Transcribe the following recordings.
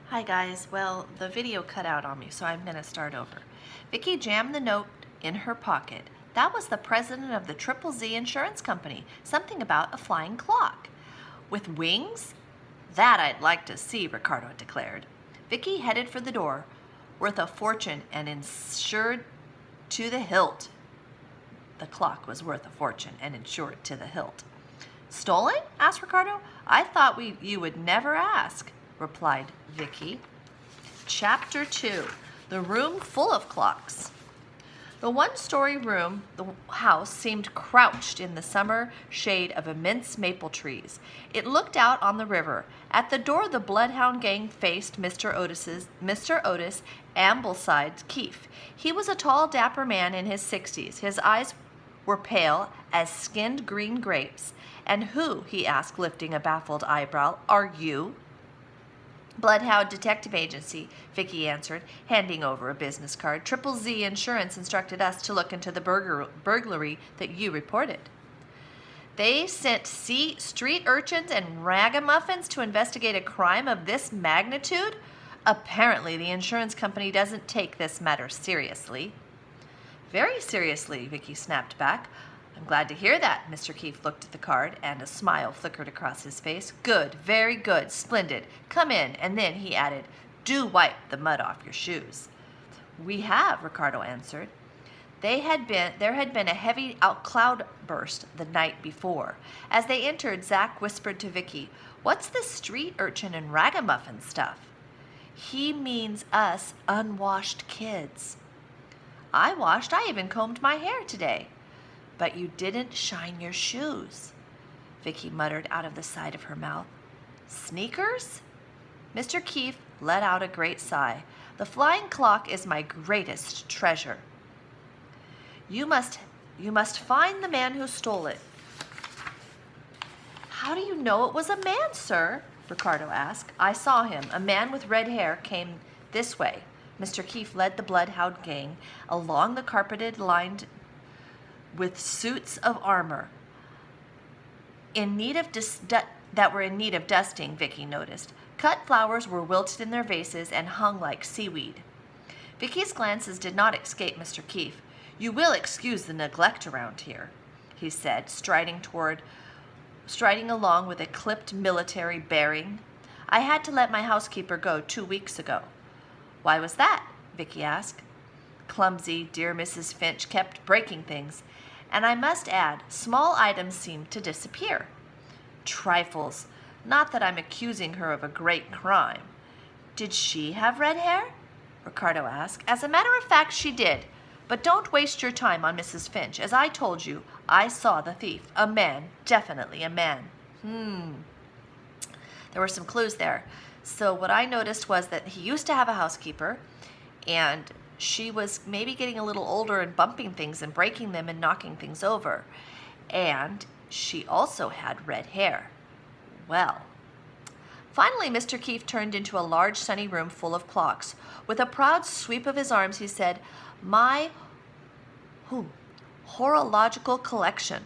Hi guys, well the video cut out on me so I'm going to start over. Vicky jammed the note in her pocket. That was the president of the Triple Z Insurance Company, something about a flying clock. With wings? That I'd like to see, Ricardo declared. Vicky headed for the door, worth a fortune and insured to the hilt. The clock was worth a fortune and insured to the hilt. Stolen? Asked Ricardo. I thought you would never ask, replied Vicky. Chapter 2, The Room Full of Clocks. The one-story room, the house, seemed crouched in the summer shade of immense maple trees. It looked out on the river. At the door, the Bloodhound gang faced Mr. Otis Ambleside Keefe. He was a tall, dapper man in his 60s. His eyes were pale as skinned green grapes. And who, he asked, lifting a baffled eyebrow, are you? Bloodhound Detective Agency, Vicky answered, handing over a business card. Triple Z Insurance instructed us to look into the burglary that you reported. They sent street urchins and ragamuffins to investigate a crime of this magnitude? Apparently, the insurance company doesn't take this matter seriously. Very seriously, Vicky snapped back. I'm glad to hear that. Mr. Keefe looked at the card, and a smile flickered across his face. Good, very good, splendid. Come in, and then he added, do wipe the mud off your shoes. We have, Ricardo answered. There had been a heavy cloudburst the night before. As they entered, Zach whispered to Vicky, what's this street urchin and ragamuffin stuff? He means us unwashed kids. I even combed my hair today. But you didn't shine your shoes, Vicky muttered out of the side of her mouth. Sneakers? Mr. Keefe let out a great sigh. The flying clock is my greatest treasure. You must find the man who stole it. How do you know it was a man, sir? Ricardo asked. I saw him. A man with red hair came this way. Mr. Keefe led the Bloodhound gang along the carpeted lined with suits of armor that were in need of dusting, Vicky noticed. Cut flowers were wilted in their vases and hung like seaweed. Vicky's glances did not escape Mr. Keefe. You will excuse the neglect around here, he said, striding along with a clipped military bearing. I had to let my housekeeper go 2 weeks ago. Why was that? Vicky asked. Clumsy, dear Mrs. Finch kept breaking things. And I must add, small items seemed to disappear. Trifles. Not that I'm accusing her of a great crime. Did she have red hair? Ricardo asked. As a matter of fact, she did. But don't waste your time on Mrs. Finch. As I told you, I saw the thief. A man. Definitely a man. There were some clues there. So what I noticed was that he used to have a housekeeper, and she was maybe getting a little older and bumping things and breaking them and knocking things over. And she also had red hair. Well. Finally, Mr. Keefe turned into a large sunny room full of clocks. With a proud sweep of his arms, he said, my horological collection.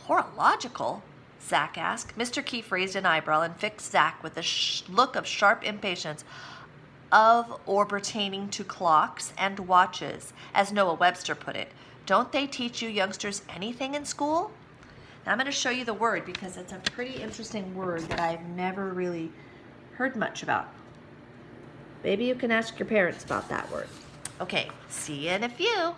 Horological? Zach asked. Mr. Keefe raised an eyebrow and fixed Zach with a look of sharp impatience. Of or pertaining to clocks and watches, as Noah Webster put it. Don't they teach you youngsters anything in school? Now I'm going to show you the word because it's a pretty interesting word that I've never really heard much about. Maybe you can ask your parents about that word. Okay, see you in a few.